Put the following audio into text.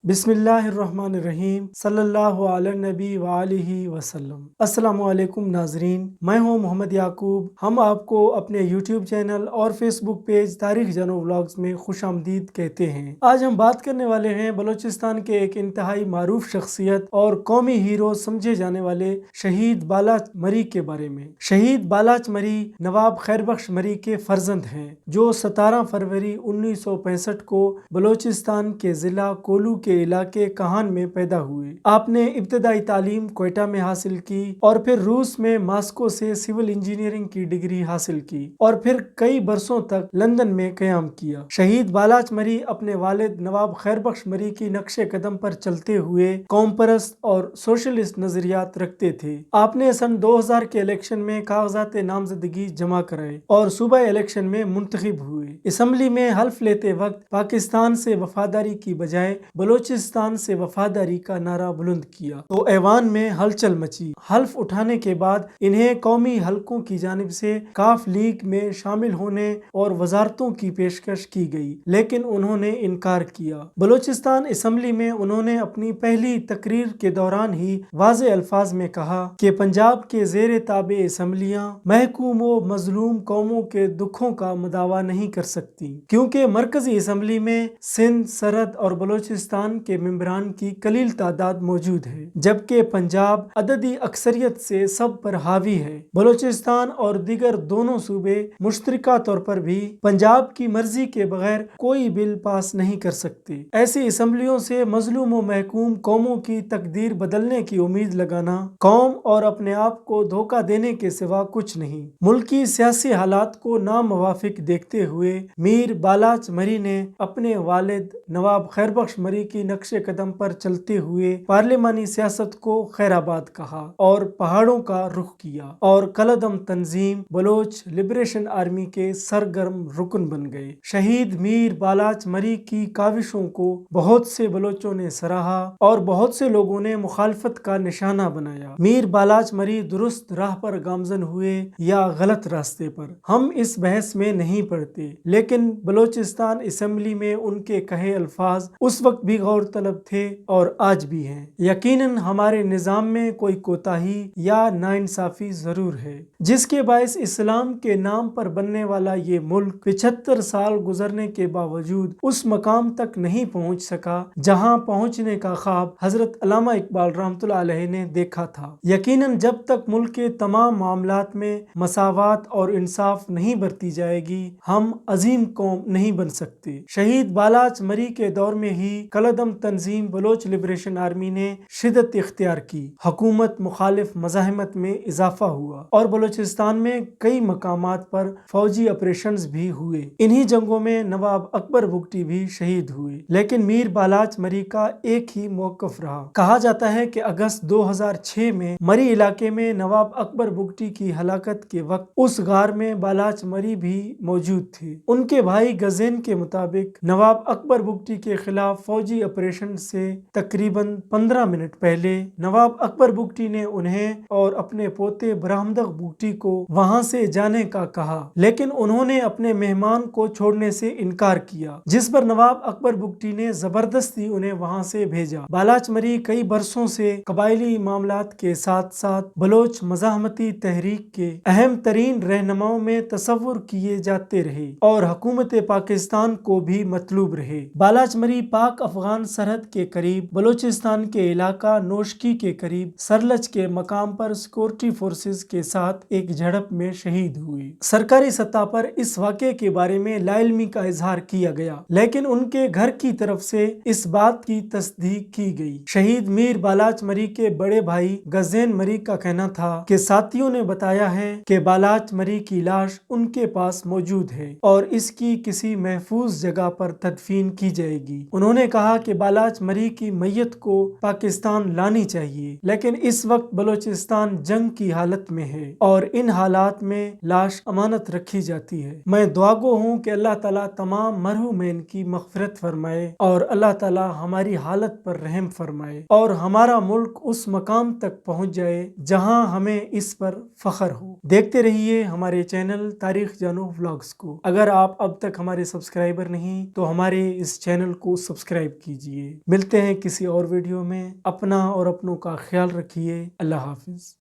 बिस्मिल्लाहिर्रहमानिर्रहीम सल्लल्लाहु अला नबी व आलिहि वसल्लम। अस्सलामु अलैकुम नाजरीन, मैं हूं मोहम्मद याकूब। हम आपको अपने यूट्यूब चैनल और फेसबुक पेज तारीख जानो व्लॉग्स में खुश आमदीद कहते हैं। आज हम बात करने वाले हैं बलूचिस्तान के एक इंतहाई मारूफ शख्सियत और कौमी हीरो समझे जाने वाले शहीद बालाच मरी के बारे में। शहीद बालाच मरी नवाब खैरबख्श मरी के फर्जंद हैं, जो 17 फरवरी 1965 को बलूचिस्तान के जिला कोलू के इलाके कहान में पैदा हुए। आपने इब्तदाई तालीम कोयटा में हासिल की और फिर रूस में मास्को से सिविल इंजीनियरिंग की डिग्री हासिल की और फिर कई बरसों तक लंदन में कयाम किया। शहीद बालाच मरी अपने वालिद नवाब खैरबख्श मरी की नक्शे कदम पर चलते हुए कौम परस्त और सोशलिस्ट नजरियात रखते थे। आपने सन 2000 के इलेक्शन में कागजात नामजदगी जमा कराए और सूबा इलेक्शन में मुंतखब हुए। असम्बली में हल्फ लेते वक्त पाकिस्तान से वफादारी की बजाय बलूचिस्तान से वफादारी का नारा बुलंद किया तो ऐवान में हलचल मची। हल्फ उठाने के बाद इन्हें कौमी हलकों की जानिब से काफ लीग में शामिल होने और वजारतों की पेशकश की गई, लेकिन उन्होंने इनकार किया। बलूचिस्तान असम्बली में उन्होंने अपनी पहली तकरीर के दौरान ही वाज़े अल्फाज में कहा कि पंजाब के ज़ेरे ताबे असम्बलियाँ महकूम व मजलूम कौमों के दुखों का मदावा नहीं कर सकती, क्योंकि मरकजी असम्बली में सिंध, सरहद और बलूचिस्तान के मेंबरान की कलील तादाद मौजूद है, जबकि पंजाब अददी अक्सरियत से सब पर हावी है। बलूचिस्तान और दीगर दोनों सूबे मुश्तरका तौर पर भी पंजाब की मर्जी के बगैर कोई बिल पास नहीं कर सकते। ऐसी असम्बलियों से मजलूम व महकूम कौमों की तकदीर बदलने की उम्मीद लगाना कौम और अपने आप को धोखा देने के सिवा कुछ नहीं। मुल्की सियासी हालात को नामवाफिक देखते हुए मीर बालाच मरी ने अपने वालिद नवाब खैरबख्श मरी की नक्शे कदम पर चलते हुए पार्लिमानी सियासत को खैराबाद कहा और पहाड़ों का रुख किया और कलदम तंजीम बलोच लिबरेशन आर्मी के सरगर्म रुकन बन गए। शहीद मीर बालाच मरी की काविशों को बहुत से बलोचों ने सराहा और बहुत से लोगों ने मुखालफत का निशाना बनाया। मीर बालाच मरी दुरुस्त राह पर गामजन हुए या गलत रास्ते पर, हम इस बहस में नहीं पड़ते, लेकिन बलूचिस्तान असम्बली में उनके कहे अल्फाज उस वक्त भी गौर तलब थे और आज भी हैं। यकीनन हमारे निज़ाम में कोई कोताही या नाइंसाफी जरूर है, जिसके बायस इस्लाम के नाम पर बनने वाला ये मुल्क 75 साल गुजरने के बावजूद उस मकाम तक नहीं पहुंच सका जहां पहुंचने का ख्वाब हजरत अल्लामा इकबाल रहमतुल्लाह अलैह ने देखा था। यकीनन जब तक मुल्क के तमाम मामलात में मसावात और इंसाफ नहीं बरती जाएगी, हम अजीम कौम नहीं बन सकते। शहीद बालाच मरी के दौर में ही कलदम तंजीम बलोच लिबरेशन आर्मी ने शिदत इख्तियार की, हुकूमत मुखालिफ मज़ाहमत में इजाफा हुआ और बलूचिस्तान में कई मकामात पर फौजी ऑपरेशंस भी हुए। इन्हीं जंगों में नवाब अकबर बुगटी भी शहीद हुए, लेकिन मीर बालाच मरी का एक ही मौकफ रहा। कहा जाता है कि अगस्त 2006 में मरी इलाके में नवाब अकबर बुगटी की हलाकत के वक्त उस गार में बालाच मरी भी मौजूद थे। उनके भाई गजेन के मुताबिक नवाब अकबर बुगटी के खिलाफ फौजी ऑपरेशन से तकरीबन 15 मिनट पहले नवाब अकबर बुगटी ने उन्हें और अपने पोते बरामदक बुगटी को वहां से जाने का कहा, लेकिन उन्होंने अपने मेहमान को छोड़ने से इनकार किया, जिस पर नवाब अकबर बुगटी ने जबरदस्ती उन्हें वहां से भेजा। बालाच मरी कई बरसों से कबायली मामलात के साथ साथ बलोच मज़ाहमती तहरीक के अहम तरीन रहनुमाओं में तस्वुर किए जाते रहे और हुकूमत पाकिस्तान को भी मतलूब रहे। बालाच मरी पाक अफगान सरहद के करीब बलूचिस्तान के इलाका नोशकी के करीब सरलच के मकाम पर सिक्योरिटी फोर्सेस के साथ एक झड़प में शहीद हुए। सरकारी सतह पर इस वाक़े के बारे में लाइल्मी का इजहार किया गया, लेकिन उनके घर की तरफ से इस बात की तस्दीक की गई। शहीद मीर बालाच मरी के बड़े भाई गजेन मरी का कहना था कि साथियों ने बताया है कि बालाच मरी की लाश उनके पास मौजूद है और इसकी किसी महफूज जगह पर तदफीन की जाएगी। उन्होंने कहा कि बालाच मरी की मैयत को पाकिस्तान लानी चाहिए, लेकिन इस वक्त बलूचिस्तान जंग की हालत में है और इन हालात में लाश अमानत रखी जाती है। मैं दुआगो हूँ कि अल्लाह ताला तमाम मरहूमैन की मग़फ़िरत फरमाए और अल्लाह ताला हमारी हालत पर रहम फरमाए और हमारा मुल्क उस मकाम तक पहुँच जाए जहाँ हमें इस पर फख्र हो। देखते रहिए हमारे चैनल तारीख जानो व्लॉग्स को। अगर आप अब तक हमारे सब्सक्राइबर नहीं तो हमारे इस चैनल को सब्सक्राइब कीजिए। کیجیے۔ ملتے ہیں کسی اور ویڈیو میں، اپنا اور اپنوں کا خیال رکھیے۔ اللہ حافظ۔